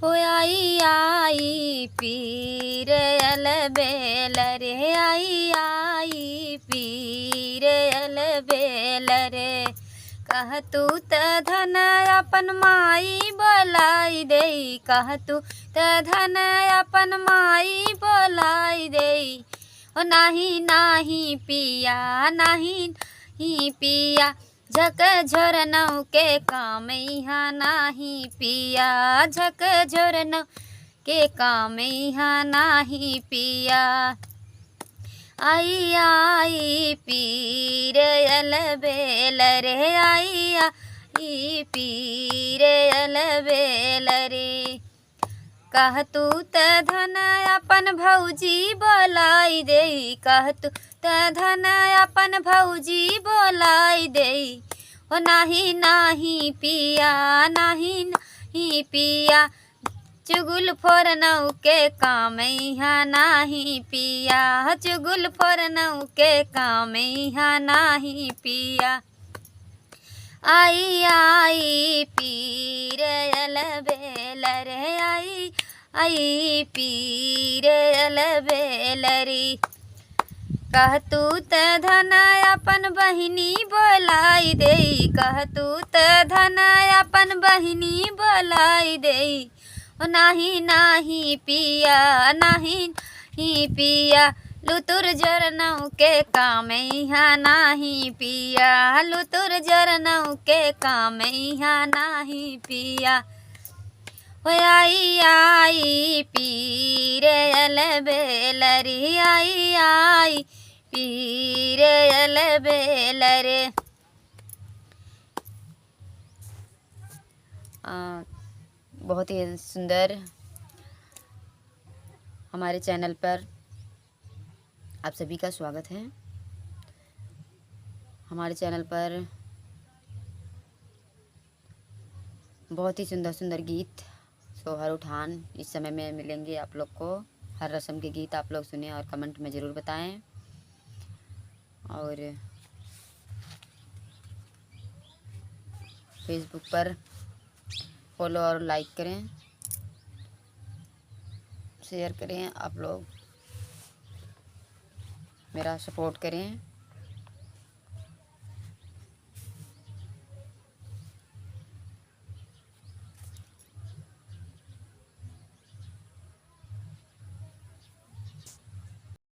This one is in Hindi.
हो आई आई पीर अलबेल रे, आई आई पीर अलबेल रे। कह तू त धन अपन माई बोलाई दे, कह तू त धन अपन माई बोलाई दे। ओ नाही नाही पिया, नाही नहीं पिया, झक झोरनऊ के काम यहाँ नाही पिया, झक झोरनऊ के काम यहाँ नाही पिया। आई आई पीर अलबेल रे, आई आई पीर अलबेल रे। कह तू त धन अपन भौजी बोलाई दे, कह तू त धन अपन भौजी बोलाई दे। ओ नाही नाही पिया, नाही नहीं पिया, चुगुल फोरनऊ के काम यहाँ नाही पिया, चुगुल फोरनऊ के काम यहाँ नाही पिया। आई आई पीर अलबेल रे, आई आई पीर अलबेल रे। कह तू त धन अपन बहिनी बोलाई दे, कह तू त धन अपन बहिनी बोलाई दे। ओ नाही नाही पिया, नाही नहीं पिया, लुतुर जरनऊ के काम यहाँ नाही पिया, लुतुर जरनऊ के काम यहाँ नाही पिया। हो आई आई पीर अलबेल रे, आई आई पीर अलबेल रे। बहुत ही सुंदर हमारे चैनल पर आप सभी का स्वागत है। हमारे चैनल पर बहुत ही सुंदर सुंदर गीत, सोहर उठान इस समय में मिलेंगे आप लोग को। हर रस्म के गीत आप लोग सुने और कमेंट में ज़रूर बताएं। और फेसबुक पर फॉलो और लाइक करें, शेयर करें, आप लोग मेरा सपोर्ट करें।